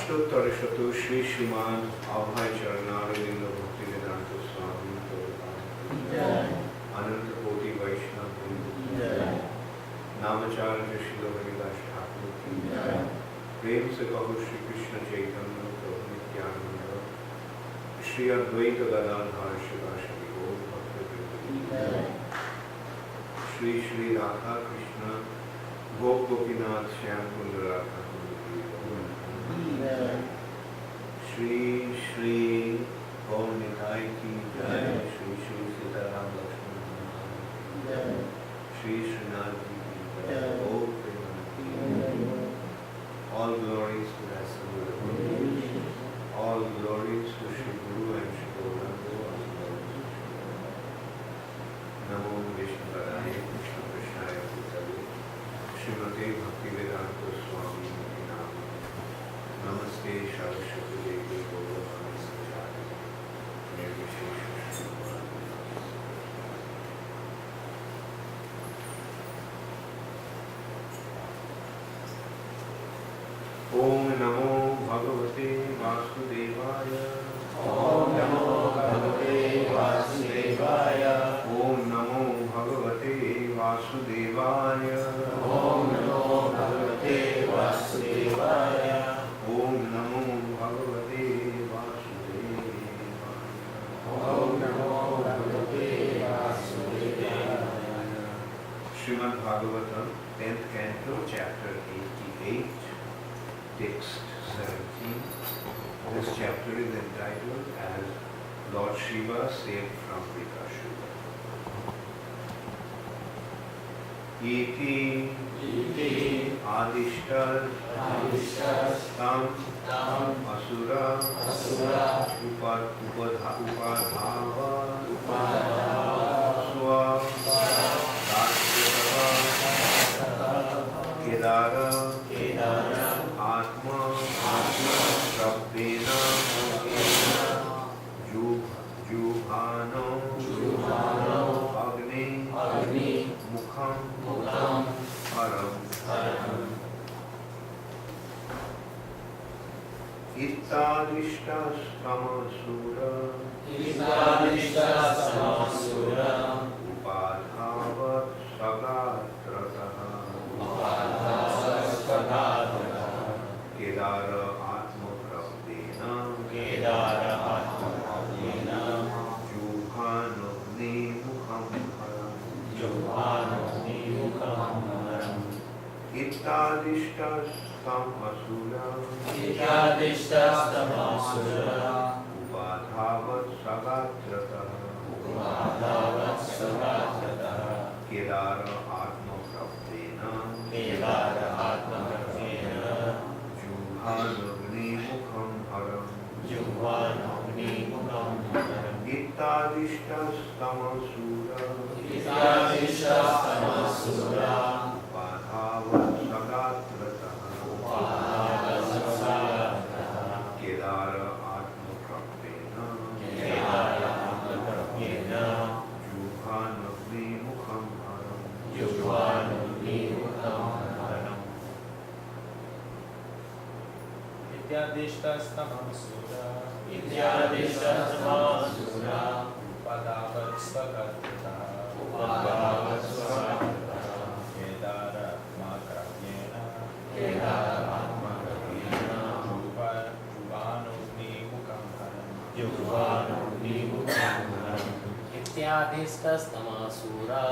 अष्टोत्तरशत श्री श्रीमान अभय चरणारविंद भक्ति वेदांत स्वामी अनंत कोटि वैष्णव नामाचार्य श्री हरिदास ठाकुर की प्रेम से कहो श्री कृष्ण चैतन्य प्रभु नित्यानंद श्री अद्वैत गदाधर शिवाशि गौर भक्तवृंद श्री श्री राधा कृष्ण गोप गोपीनाथ श्याम कुंड राधा श्री श्री गौर निताय की जय। श्री श्री सीताराम लक्ष्मण श्री श्रीनाथ जी की जय। गौर Premanand. All glories to the Assembled. All glories to Shri Guru and Shri Gauranga. Namo Vishnupadaya Krishna Krishnaya Bhutale Srimate Bhaktivedanta Swami Namaste Saraswati Devi Gauravani Sanjari Nirvishesha Om Namo Bhagavate Vasudevaya. Om Namo Bhagavate Vasudevaya. Om Namo Bhagavate Vasudevaya. Om Namo Bhagavate Vasudevaya. Om Namo Bhagavate Vasudevaya. Om Namo Bhagavate Vasudevaya. Srimad Bhagavatam, 10th Canto, Chapter 88. Text 17. This chapter is entitled as Lord Shiva saved from Vikashura. Iti Adishtas Tam Asura Upadhava Swa Kedara Atma Rabbena Juhano Agni Mukham Haram Ittadishtas Tamasura Upadhavat Sagatrataha Kedara Atma Pravdena Juhanogni Mukham Haram Ittadishtas Tamasura Upadhavat Sagatrataha Kedara Atma Pravdena Juhanogni Mukham Haram Ittadishtas Tamasura Upadhavat Sagatrataha Kedara Atma Pravdena Juhanogni Mukham Haram Ityadishtas Tamasura Upadhavat Sagatrataha Kedara Makravyena Juhanogni Mukham Haram Ityadishtas Tamasura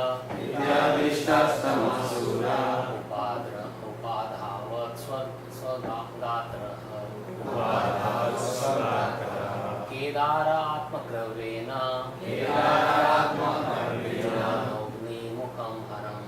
Upadhavat Swagatraha Kedara Atmakravyena Juhanogni Mukham Haram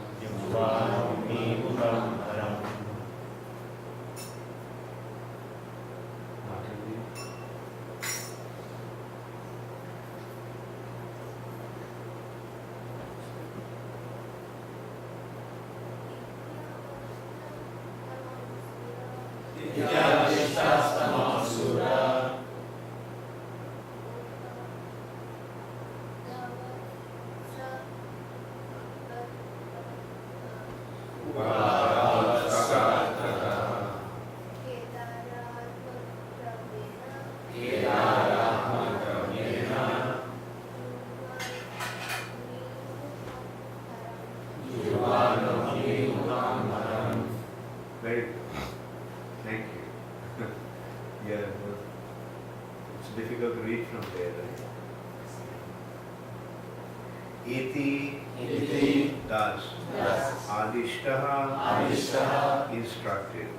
Thank you. Yeah, well, it's difficult to read from there, right? Iti, thus, adishtaha, instructed,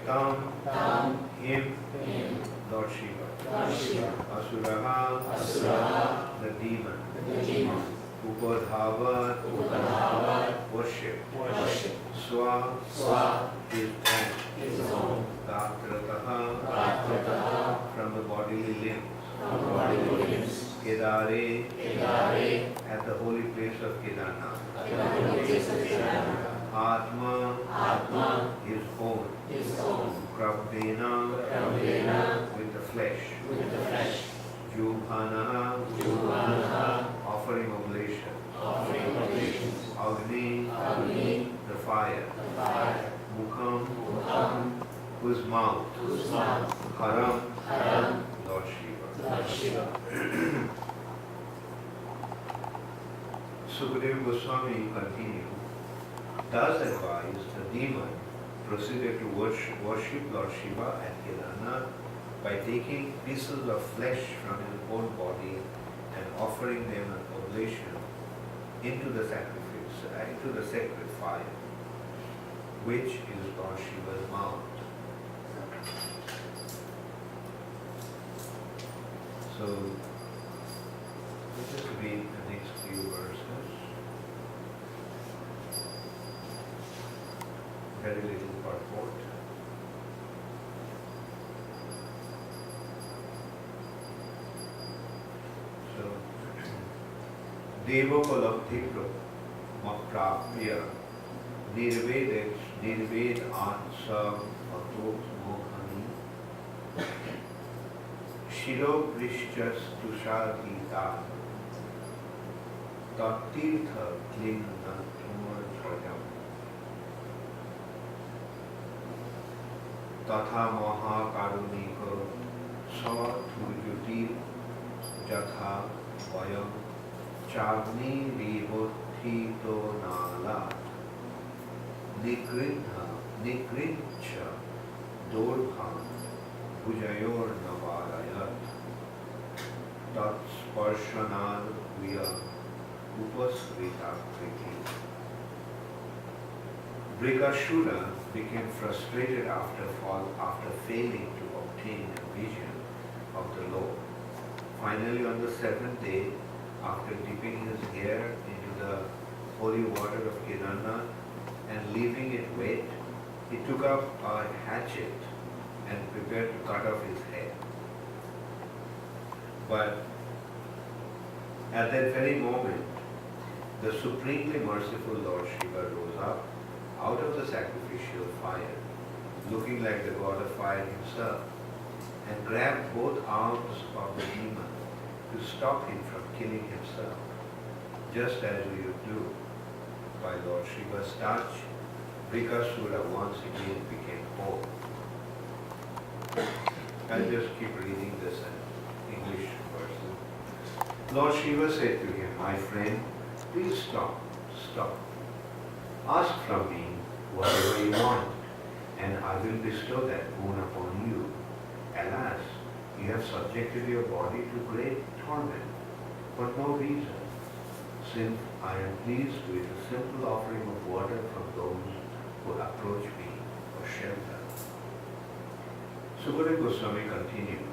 tam, him, Lord Shiva, asuraha, the demon, upadhavat, worship, swa, his own, gatrataha, from the bodily limbs, kedare, at the holy place of Kedarnath, atma, his own, krabdena, with the flesh, jubhana, offering oblation, agni, the fire, mukham, whose mouth, haram, Lord Shiva. Sukadeva Goswami continued, thus advised, the demon proceeded to worship Lord Shiva at Kedarnath by taking pieces of flesh from his own body and offering them an oblation into the sacrifice, into the sacred fire, which is Lord Shiva's mount. So, let's just read the next few verses. Very little purport. So, Devopalabdhikro maprapya nirved ansa matot mokhani shiro prishchas tushadita tattirtha klinnatumajam tatha mahakaruniko savathujuti jatha vayam chagni rivothito nala nikrincha dorbha Bujayor Navarayat Tat Sparshanad Viya Upasrita Kriti. Brikashura became frustrated after failing to obtain a vision of the Lord. Finally, on the seventh day, after dipping his hair into the holy water of Kedarnath and leaving it wet, he took up a hatchet and prepared to cut off his head. But at that very moment, the supremely merciful Lord Shiva rose up out of the sacrificial fire, looking like the god of fire himself, and grabbed both arms of the demon to stop him from killing himself, just as we would do. By Lord Shiva's touch, Brikasura once again became whole. I'll just keep reading this in English version. Lord Shiva said to him, my friend, please stop. Ask from me whatever you want, and I will bestow that boon upon you. Alas, you have subjected your body to great torment for no reason, since I am pleased with a simple offering of water from those who approach me for shelter. Sukadeva Goswami continued,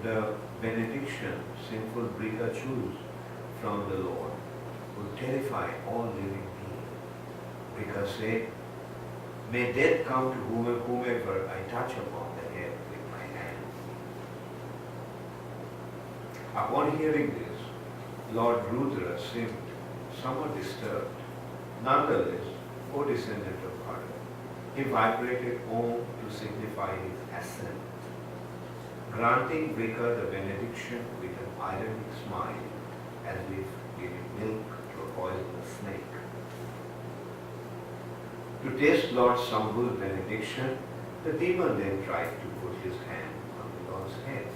the benediction sinful Brika choose from the Lord will terrify all living beings. Brika said, may death come to whomever I touch upon the head with my hand. Upon hearing this, Lord Rudra seemed somewhat disturbed. Nonetheless, O descendant of Bharata, he vibrated Om to signify his assent, granting Brika the benediction with an ironic smile, as if giving milk to a poisonous snake. To test Lord Shambhu's benediction, the demon then tried to put his hand on the Lord's head.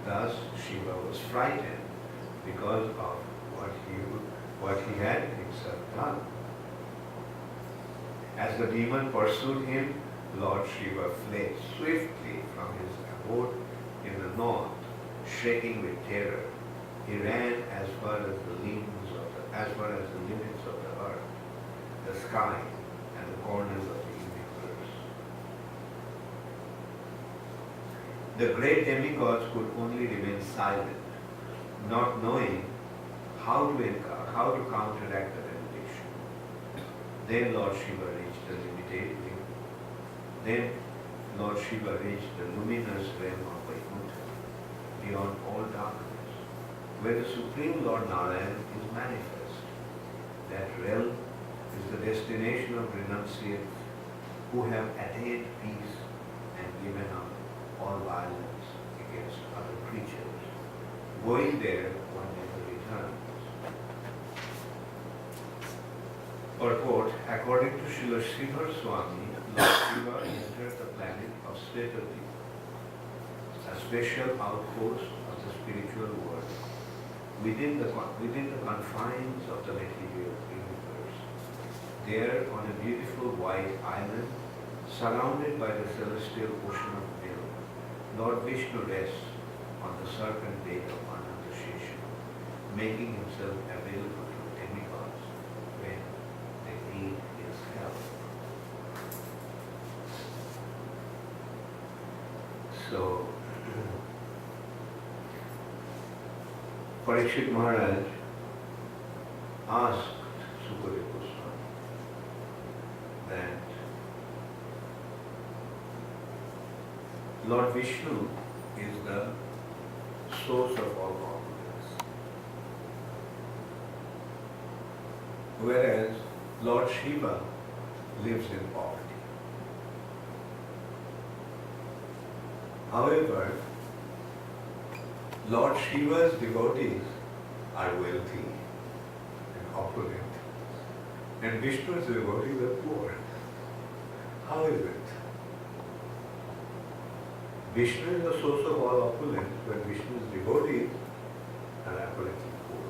Thus Shiva was frightened because of what he had himself done. As the demon pursued him, Lord Shiva fled swiftly from his abode in the north, shaking with terror. He ran as far as the limits of the earth, the sky, and the corners of the universe. The great demigods could only remain silent, not knowing how to counteract the revelation. Then Lord Shiva reached the luminous realm of Vaikuntha, beyond all darkness, where the Supreme Lord Narayan is manifest. That realm is the destination of renunciates who have attained peace and given up all violence against other creatures. Going there, one never returns. Purport: according to Srila Caru Swami, Lord Shiva entered the planet of Svetadvipa, a special outpost of the spiritual world, within the confines of the material universe. There, on a beautiful white island, surrounded by the celestial ocean of milk, Lord Vishnu rests on the serpent bait of Ananta Shesha, making himself available to demigods when they need his help. So, Parikshit Maharaj asked Sukadeva Goswami that Lord Vishnu is the source of all opulence, whereas Lord Shiva lives in poverty. However, Lord Shiva's devotees are wealthy and opulent, and Vishnu's devotees are poor. How is it? Vishnu is the source of all opulence, but Vishnu's devotees are opulently poor.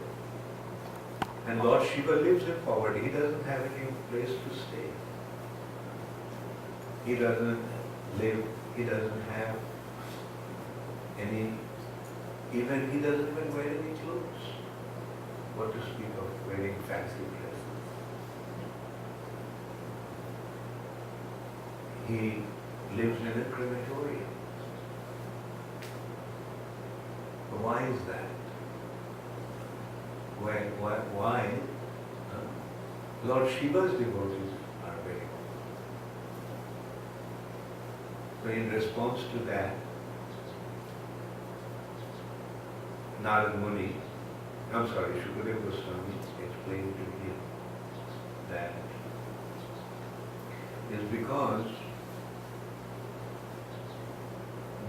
And Lord Shiva lives in poverty. He doesn't have any place to stay. He doesn't have any, he doesn't even wear any clothes. What to speak of wearing fancy dresses. He lives in a crematorium. Why is that? Why? Lord Shiva's devotees are very poor. So in response to that, Shukadeva Goswami explained to him that is because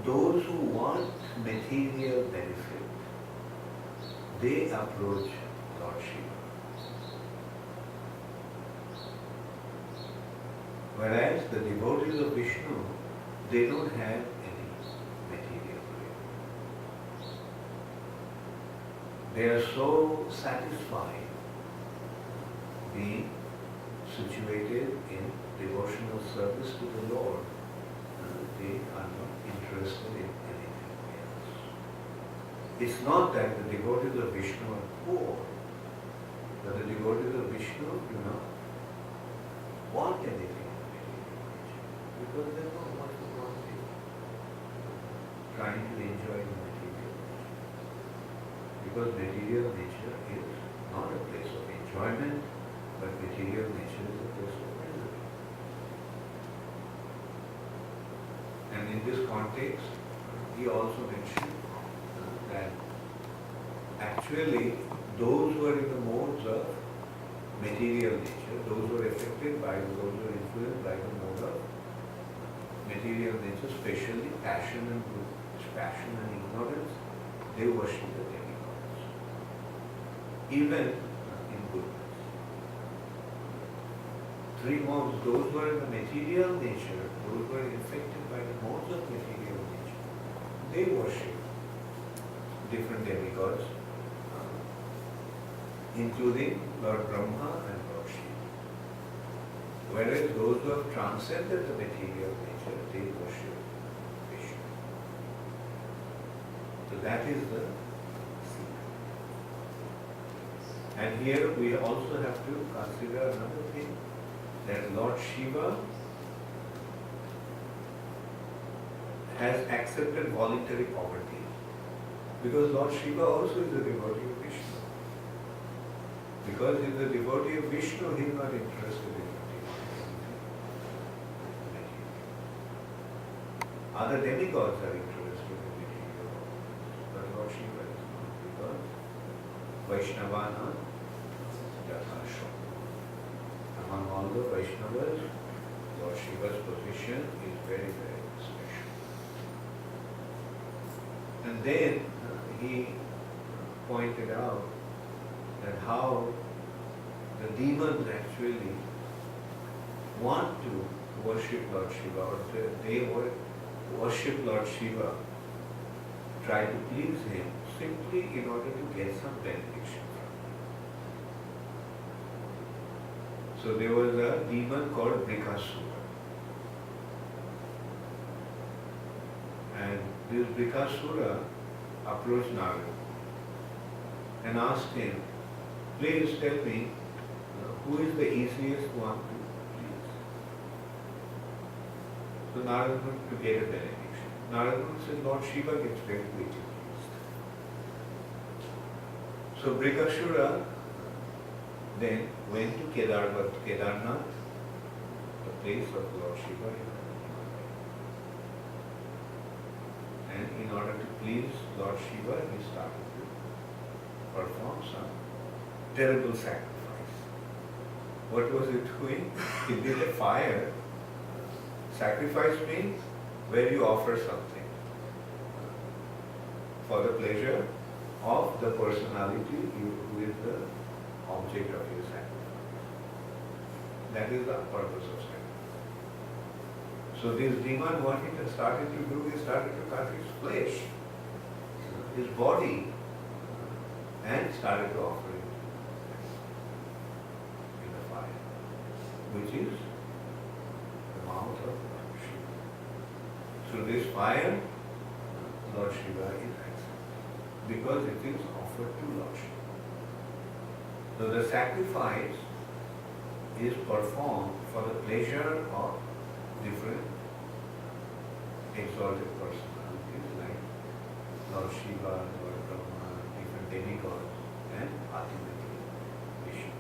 those who want material benefit, they approach Lord Shiva. Whereas the devotees of Vishnu, they don't have any material benefit. They are so satisfied being situated in devotional service to the Lord, they are not interested in anything else. It's not that the devotees of Vishnu are poor, but the devotees of Vishnu do not want anything in material nature, because they don't want to trying to enjoy the material nature. Because material nature is not a place of enjoyment, but material nature is a place of misery. And in this context, he also mentioned that actually those who are in the modes of material nature, those who are affected by, those who are influenced by the mode of material nature, especially passion and ignorance, they worship the demigods, even in goodness. Three modes: those who are in the material nature, those who are affected by the modes of material nature, they worship different demigods, including Lord Brahma and Lord Shiva. Whereas those who have transcended the material nature, they worship Vishnu. So that is the secret. And here we also have to consider another thing, that Lord Shiva has accepted voluntary poverty. Because Lord Shiva also is a devotee of Vishnu. Because he is a devotee of Vishnu, he is not interested in material. Other demigods are interested in material, but Lord Shiva is not, because Vaishnavana Jathashram. Among all the Vaishnavas, Lord Shiva's position is very, very special. And then he pointed out that how the demons actually want to worship Lord Shiva, or they worship Lord Shiva, try to please him simply in order to get some benediction from him. So there was a demon called Brikasura. And this Brikasura approached Narada and asked him, please tell me, who is the easiest one to please? So Narada to get a benediction. Narada said, Lord Shiva gets very quickly pleased. So Brikasura then went to Kedarnath, the place of Lord Shiva in Himalaya. And in order to please Lord Shiva, he started to perform some terrible sacrifice. What was it doing? He did a fire. Sacrifice means where you offer something for the pleasure of the personality who is the object of your sacrifice. That is the purpose of sacrifice. So this demon, what he started to do, he started to cut his flesh, his body, and started to offer it in the fire, which is the mouth of Lord Shiva. So this fire, Lord Shiva is accepted because it is offered to Lord Shiva. So the sacrifice is performed for the pleasure of different exalted personalities like Lord Shiva, Lord Brahma, different demigods, and ultimately Vishnu.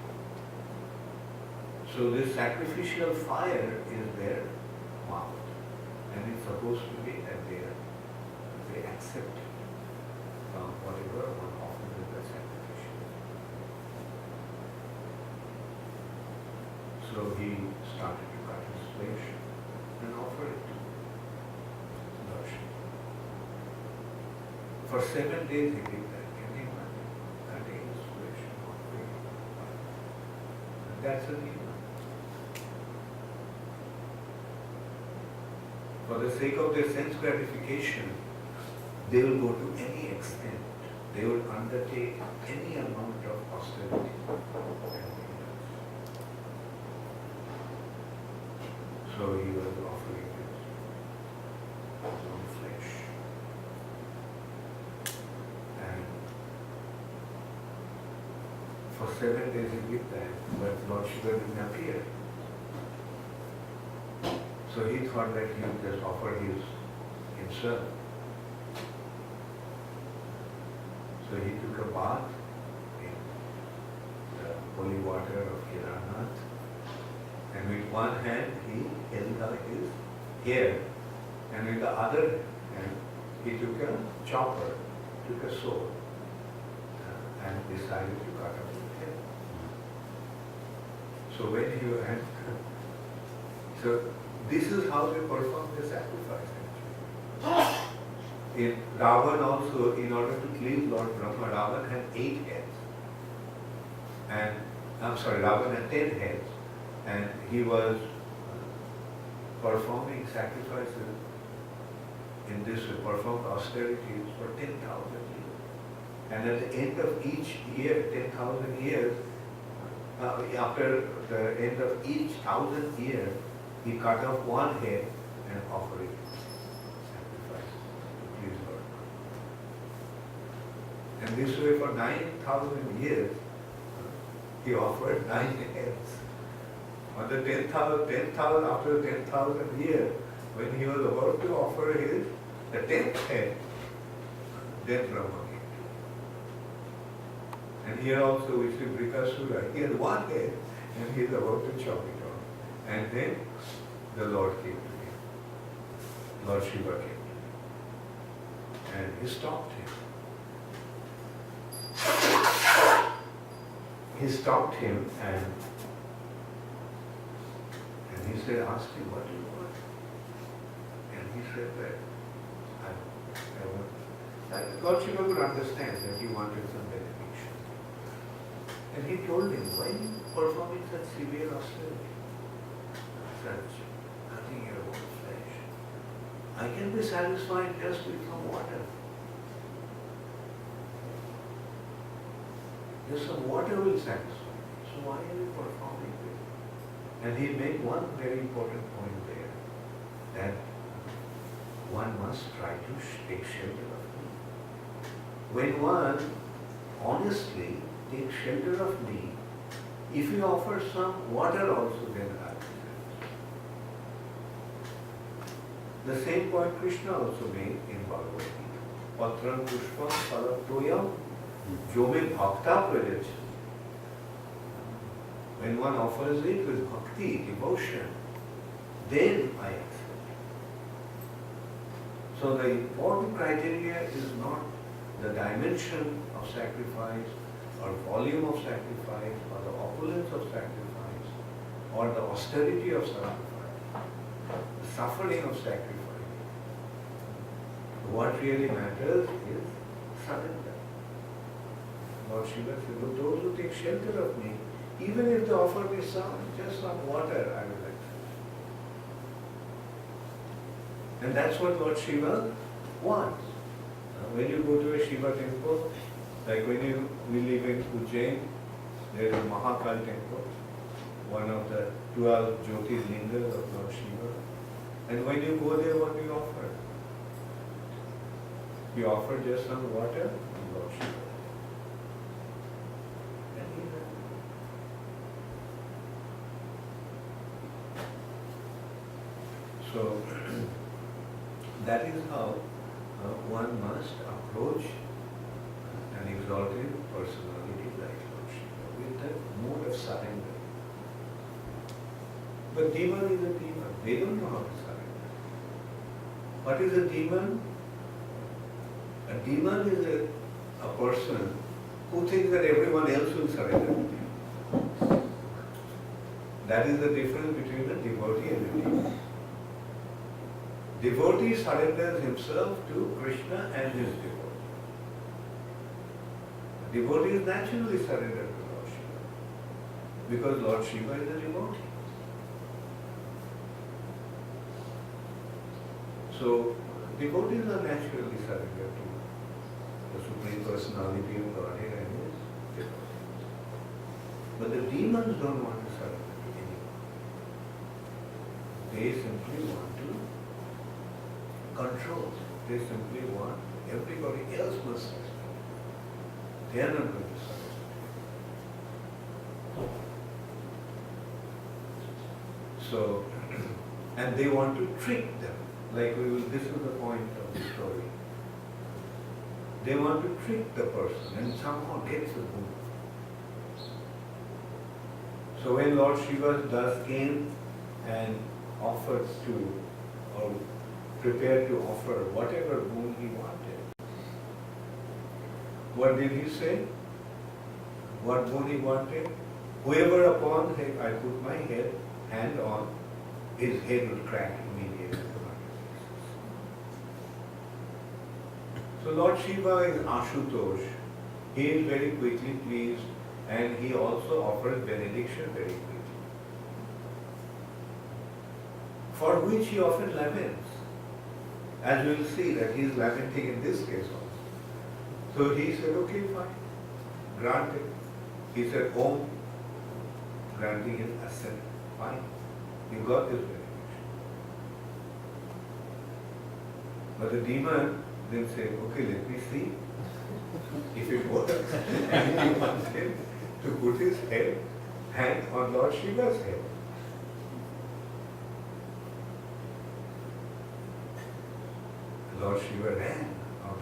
So this sacrificial fire is their mouth, and it's supposed to be that they accept whatever one offers in the sacrificial. So he started to cut his flesh and offer it to Lord Shiva. For 7 days he did that, every month, cutting his flesh and offering it. And that's a demon. For the sake of their sense gratification, they will go to any extent. They will undertake any amount of austerity. So he was offering his own flesh. And for 7 days he did that, but Lord Shiva didn't appear. So he thought that he would just offer himself. So he took a bath in the holy water of Kedarnath, and with one hand he held out his hair, and with the other hand he took a chopper, took a sword, and decided to cut off his head. So when he went, so this is how they perform the sacrifice actually. In Ravan also, in order to please Lord Brahma, Ravan had 8 heads. And, Ravan had 10 heads. And he was performing sacrifices in this way, performed austerities for 10,000 years. And at the end of each year, 10,000 years, after the end of each 1,000 years, he cut off one head and offered it sacrifice to please Lord. And this way for 9,000 years, he offered 9 heads. On the 10,000 after 10,000 years, when he was about to offer the 10th head, then Brahma came. And here also we see Brikasura, he had one head and he is about to chop it off. And then the Lord came to him. Lord Shiva came to him. And he stopped him. He stopped him and he said, asked him, what do you want? And he said that, I want. Lord Shiva could understand that he wanted some benediction. And he told him, why are you performing such severe austerity? Such nothing here about flesh. I can be satisfied just with some water. Just some water will satisfy. So why are you performing this? And he made one very important point there, that one must try to take shelter of me. When one honestly takes shelter of me, if you offer some water also, then I will satisfy. The same point Krishna also made in Bhagavad Gita. Patram pushpam phalam toyam jome bhakta prajach. When one offers it with bhakti, devotion, then I accept it. So the important criteria is not the dimension of sacrifice or volume of sacrifice or the opulence of sacrifice or the austerity of sacrifice, the suffering of sacrifice. What really matters is surrender. Lord Shiva said, "Look, those who take shelter of me, even if they offer me just some water, I will accept." And that's what Lord Shiva wants. When you go to a Shiva temple, like when we live in Ujjain, there is a Mahakal temple, one of the 12 Jyotirlingas of Lord Shiva. And when you go there, what do you offer? You offer just some water to Lord Shiva. And he is happy. So, that is how one must approach an exalted personality like Lord Shiva with that mode of surrender. But demon is a demon. They don't know how to surrender. What is a demon? A demon is a person who thinks that everyone else will surrender to him. That is the difference between a devotee and a demon. Devotee surrenders himself to Krishna and his devotee. Devotee is naturally surrendered to Lord Shiva because Lord Shiva is a devotee. So, devotees are naturally surrendered to the Supreme Personality of Godhead and his devotees. But the demons don't want to surrender to anyone. They simply want to control. They simply want everybody else must surrender. They are not going to surrender. So, and they want to trick them. Like this is the point of the story. They want to trick the person and somehow gets a boon. So when Lord Shiva thus came and offered to, or prepared to offer whatever boon he wanted, what did he say? What boon he wanted? Whoever upon him I put my hand on, his head would crack immediately. So Lord Shiva is Ashutosh. He is very quickly pleased and he also offers benediction very quickly. For which he often laments. As we will see that he is lamenting in this case also. So he said, okay, fine, granted. He said, Om, granting him assent. Fine. You got this benediction. But the demon then said, okay, let me see if it works. And he wants him to put his hand on Lord Shiva's head. Lord Shiva ran out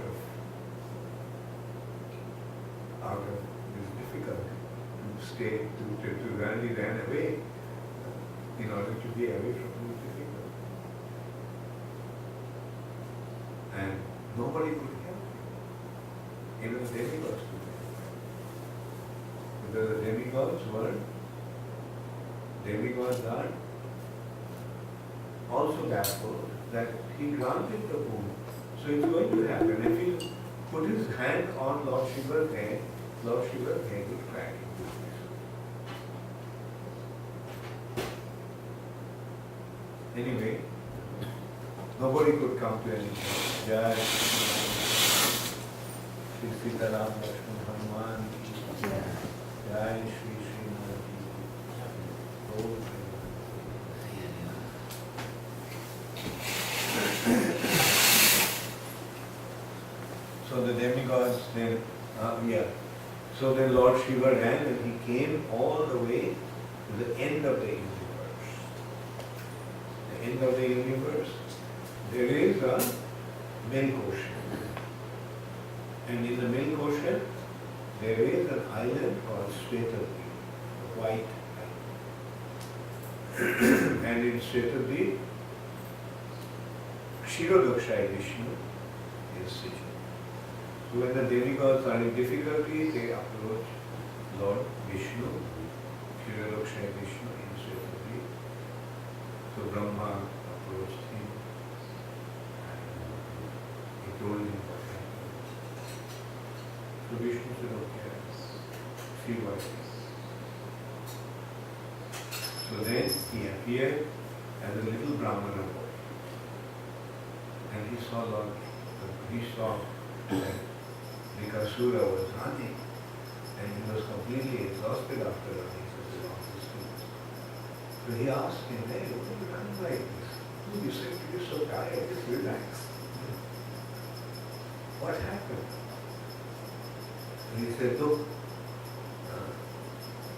of this difficulty to stay, to run, he ran away in order to be away from this difficulty. And nobody could help him. Even the demigods could help him. Because the demigods are also baffled that he granted the boon. So it's going to happen. If he put his hand on Lord Shiva's head, Lord Shiva's head will crack into pieces. Anyway, nobody could come to any place. Jai Shri Sitaram Lakshman Hanuman ki Jai. Jai Shri Srinath ki Jai. So the demigods then, So then Lord Shiva ran and he came all the way to the end of the universe. The end of the universe, there is a milk ocean. And in the milk ocean, there is an island called Svetadvi, a white island. And in Svetadvi, Kshirodakshayi Vishnu is situated. So when the demigods are in difficulty, they approach Lord Vishnu, Kshirodakshayi Vishnu in Svetadvi. So Brahma approached him and he told him what happened. So Vishnu said, okay, see what it is. So then he appeared as a little Brahmana boy. And he saw that Vikasura was running and he was completely exhausted after running such a long distance. So he asked him, hey, what are you running like this? You said you're so tired, just relax. What happened? And he said, look,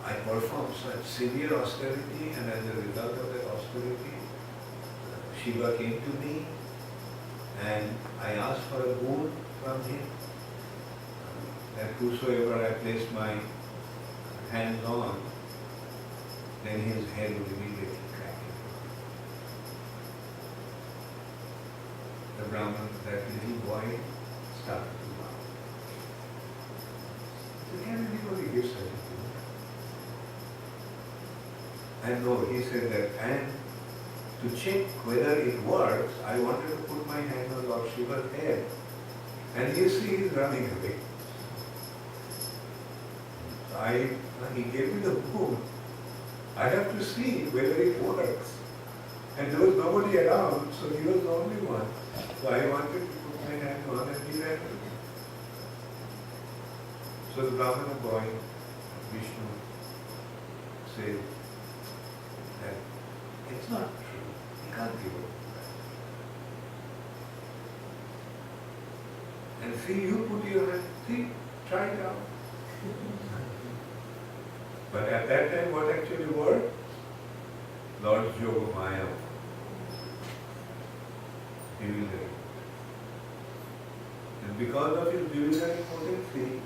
I performed such severe austerity and as a result of that austerity, Shiva came to me and I asked for a boon from him. That whosoever I placed my hands on, then his head would immediately crack into. The Brahman, that little boy, started to laugh. He said, can anybody give such a thing? And no, he said that, and to check whether it works, I wanted to put my hand on Lord Shiva's head, and you see he's running away. He gave me the boon. I have to see whether it works. And there was nobody around, so he was the only one. So I wanted to put my hand on and he ran with me. So the Brahmana boy, Vishnu, said that it's not true. He can't give up. And see, you put your hand, see, try it out. But at that time, what actually worked? Lord's Yoga Maya. Bewildering. And because of his bewildering potency,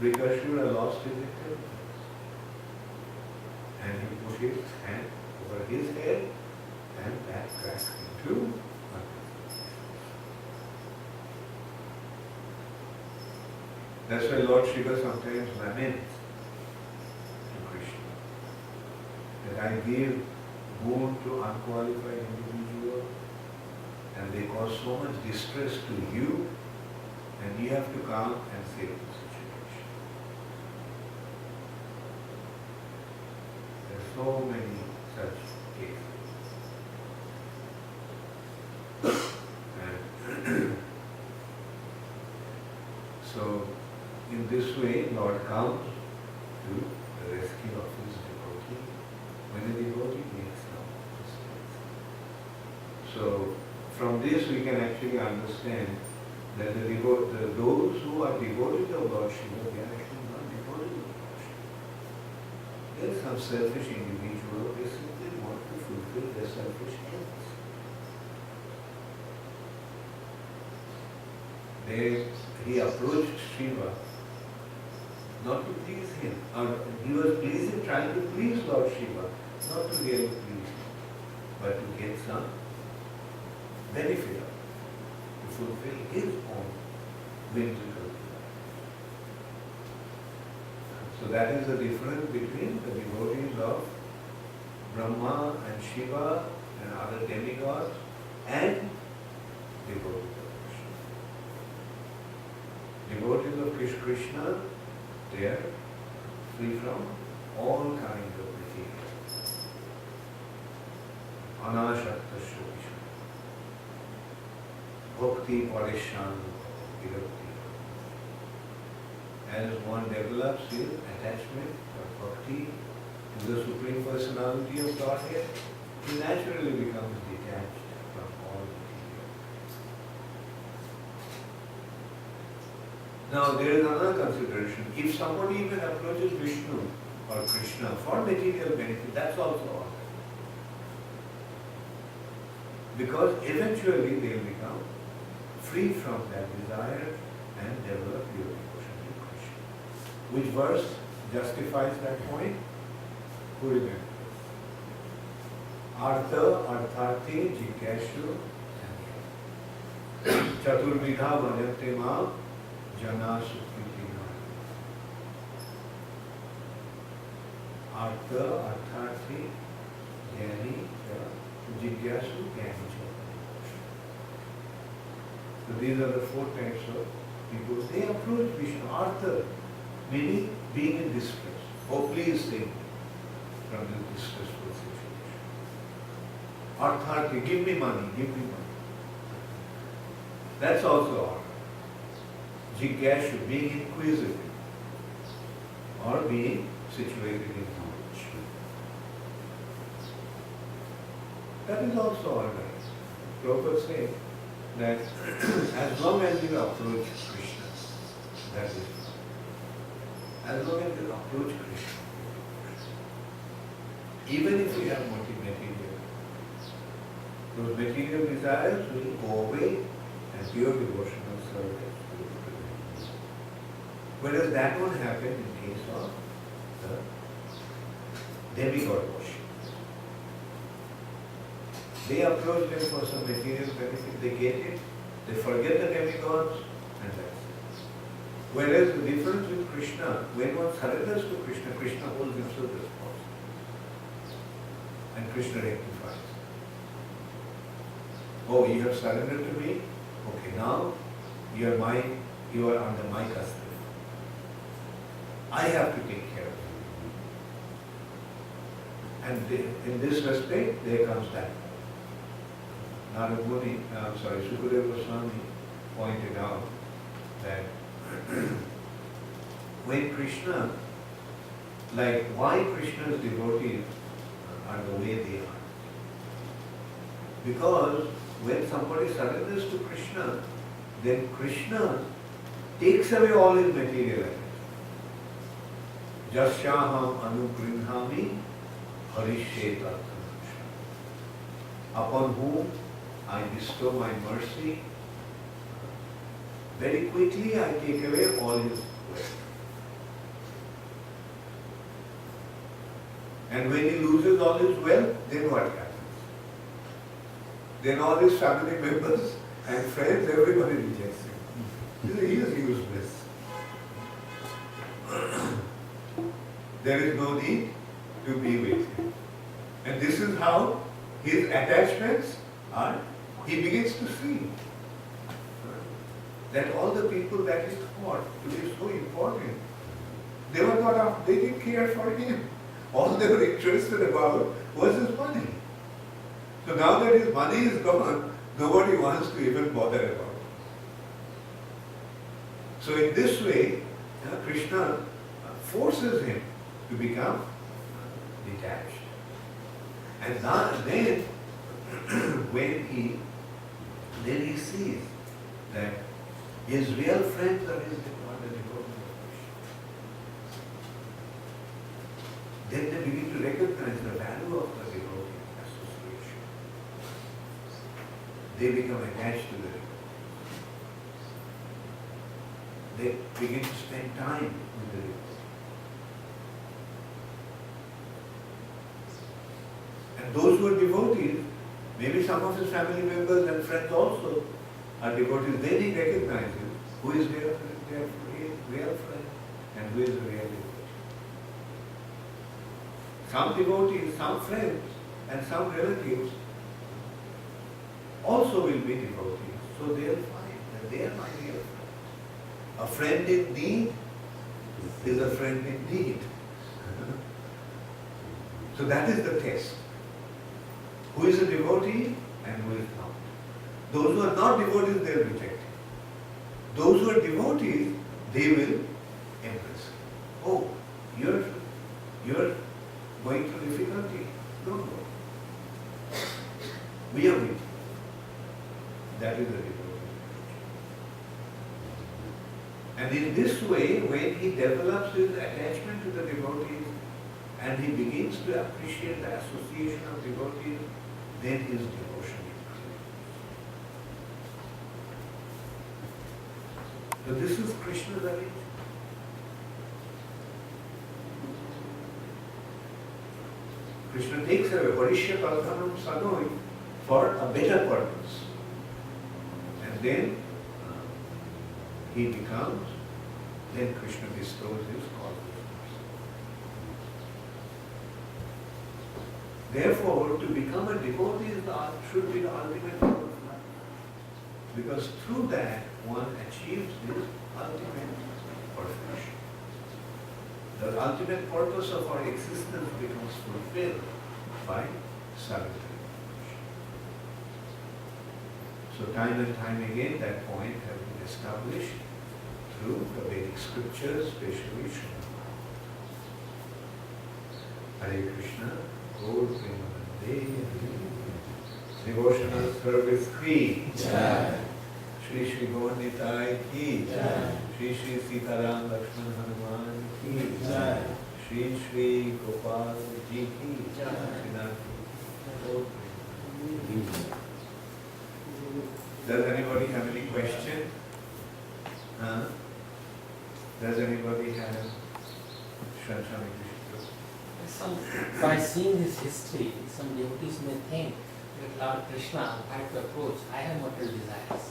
Vikasura lost his intelligence. And he put his hand over his head and that cracked into nothing. That's why Lord Shiva sometimes laments to Krishna that I give boon to unqualified individual and they cause so much distress to you and you have to come and save the situation. There are so many such cases. And so in this way, Lord comes to the rescue of his devotees. So from this we can actually understand that those who are devoted of Lord Shiva, they are actually not devoted of Lord Shiva. There is some selfish individual, they simply want to fulfill their selfish ends. He approached Shiva not to please him. He was trying to please Lord Shiva, not to really please him, but to get some benefit of it, to fulfill his own whimsical desire. So that is the difference between the devotees of Brahma and Shiva and other demigods and devotees of Krishna. Devotees of Krishna, they are free from all kinds of material. Anashakta Shukisha. Bhakti Parishan Virakti. As one develops his attachment or bhakti to the Supreme Personality of Godhead, he naturally becomes detached from all material. Now there is another consideration. If somebody even approaches Vishnu or Krishna for material benefit, that's also all. Because eventually they will become free from that desire and develop pure devotion to Krishna. Which verse justifies that point? Who remembers? Artha, Artharthi, Jigyashu, Chaturvidha, Bhajante Ma, Jana Sukritina. Artha, Artharthi, Jnani, Jigyasu, Jnani. So these are the four types of people. They approach Vishnu. Artha, meaning being in distress. Oh, please save me from this distressful situation. Artharthi, give me money, give me money. That's also Artha. Jigyashu, being inquisitive or being situated in knowledge. That is also alright. Prabhupada says that as long as you approach Krishna, that is fine. As long as you approach Krishna, even if you have material, those material desires will go away and pure devotional service. Whereas that won't happen in case of the demigod worship. They approach them for some material benefit, they get it, they forget the demigods, and that's it. Whereas the difference with Krishna, when one surrenders to Krishna, Krishna holds himself responsible. And Krishna rectifies. Oh, you have surrendered to me? Okay, now you are under my custody. I have to take care of you. And in this respect, there comes that. Sukadeva Goswami pointed out that when Krishna, like why Krishna's devotees are the way they are. Because when somebody surrenders to Krishna, then Krishna takes away all his material items. Jasyaham anugrinhami harisheta. Upon whom I bestow my mercy, very quickly I take away all his wealth. And when he loses all his wealth, then what happens? Then all his family members and friends, everybody rejects him. He is useless. There is no need to be with him. And this is how his attachments are. He begins to see that all the people that he thought to be so important, they were not, they didn't care for him. All they were interested about was his money. So now that his money is gone, nobody wants to even bother about it. So in this way, Krishna forces him to become detached. And then when then he sees that his real friends are his devotees. Then they begin to recognize the value of the devotee association. They become attached to the devotee. They begin to spend time with the devotee. And those who are devotees, maybe some of his family members and friends also are devotees, then he recognizes who is their real friend and who is the real devotee. Some devotees, some friends and some relatives also will be devotees. So they'll find that they are my real friend. A friend in need is a friend indeed. So that is the test. Who is a devotee and who is not. Those who are not devotees, they will reject him. Those who are devotees, they will embrace him. Oh, you're going through difficulty? Don't go. We are with you. That is the devotee. And in this way, when he develops his attachment to the devotees and he begins to appreciate the association of devotees, then his devotion increases. So this is Krishna's arrangement. Krishna takes away Varishya Pradhanam Sadoi for a better purpose. And then then Krishna bestows his causes. Therefore, to become a devotee should be the ultimate goal of life. Because through that, one achieves his ultimate perfection. The ultimate purpose of our existence becomes fulfilled by surrender. So time and time again, that point has been established through the Vedic scriptures, especially Srimad. Hare Krishna, Gaur Premanande, Devotional Service Ki, Shri Shri Gaur Nitai Ki, Shri Shri Sitaram Lakshman Hanuman Ki, Shri Shri Gopal Ji Ki, Srinath Gaur Premanande. Does anybody have any question? Does anybody have Shranshami Krishna? By seeing this history, some devotees may think that Lord Krishna, if I have to approach, I have material desires.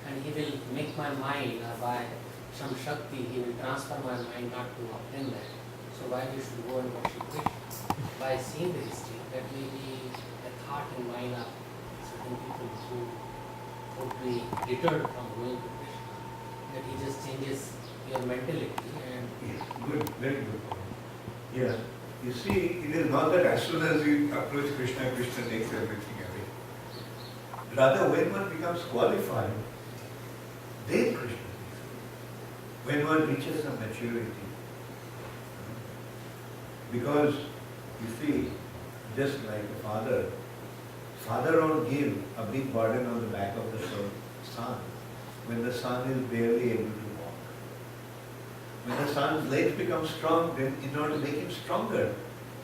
And he will make my mind, by some Shakti, he will transfer my mind not to obtain that. So why we should go and worship Krishna? By seeing the history, that may be a thought in mind of certain people who would be deterred from going to Krishna. That he just changes your mentality and... Yes, good, very good point. Yeah. You see, it is not that as soon as you approach Krishna, Krishna takes everything away. Rather, when one becomes qualified, then Krishna takes away. When one reaches some maturity. Because, you see, just like a father won't give a big burden on the back of the son when the son is barely able to walk. When the son's legs become strong, then in order to make him stronger,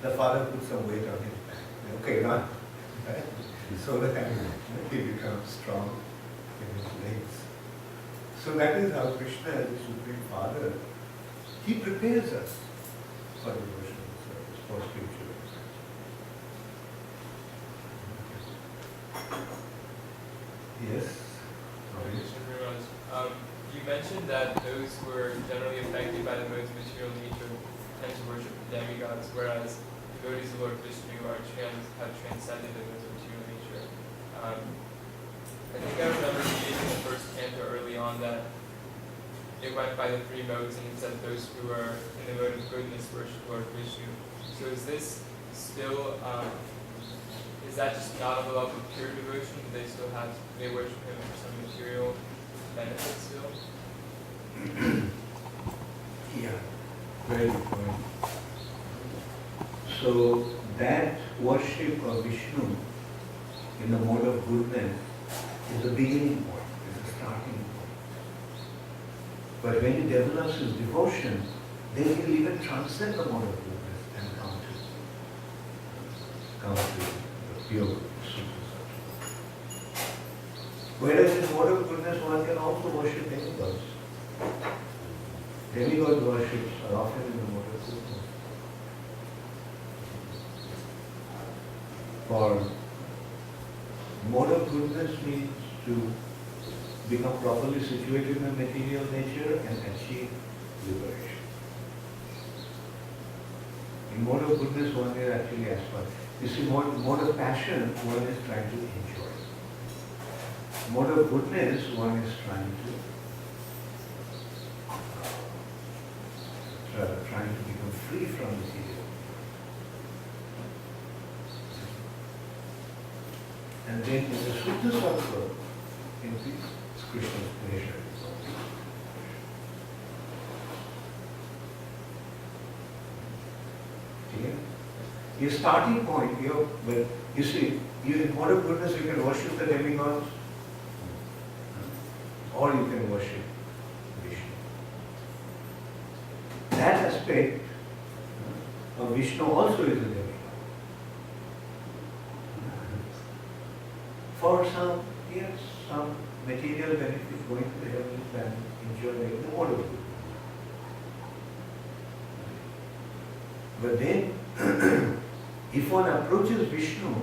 the father puts some weight on his back. Okay, run. Right? So that he becomes strong in his legs. So that is how Krishna, as the Supreme Father, he prepares us for devotional service, for spiritual service. Yes? You mentioned that those who are generally affected by the modes of material nature tend to worship the demigods, whereas devotees of Lord Vishnu have transcended the modes of material nature. I think I remember reading in the first canto early on that it went by the three modes and it said those who are in the mode of goodness worship Lord Vishnu. So is this still, is that just not on the level of pure devotion? Do they worship him for some material benefit still? Yeah, very good point. So that worship of Vishnu in the mode of goodness is the beginning point, is the starting point. But when he develops his devotion, then he will even transcend the mode of goodness and come to the pure Supreme Sattva. Whereas in mode of goodness, one can also worship demigods. Demigod worships are often in the mode of goodness. For mode of goodness means to become properly situated in the material nature and achieve liberation. In mode of goodness, one is actually aspire. You see, mode of passion, one is trying to enjoy. Mode of goodness, one is trying to become free from material. And then in the Sutta Sattva, in this, Krishna's pleasure. Okay? Your starting point, but you see, in mode of goodness you can worship the demigods, or you can worship Vishnu. That aspect of Vishnu also is a demigod. For some, yes, some material benefit going to the heavenly planet, enjoying the mode of goodness. But then, if one approaches Vishnu,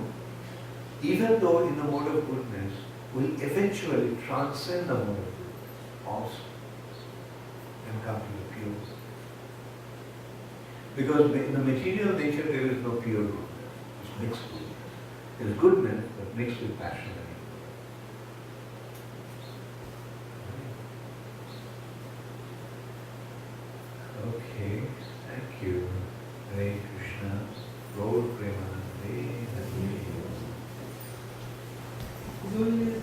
even though in the mode of goodness, will eventually transcend the mode of goodness also and come to the pure. Because in the material nature there is no pure goodness, it's mixed goodness. There is goodness but mixed with passion. Okay, thank you. Hare Krishna, Gaur Premanande, Hare. Guru is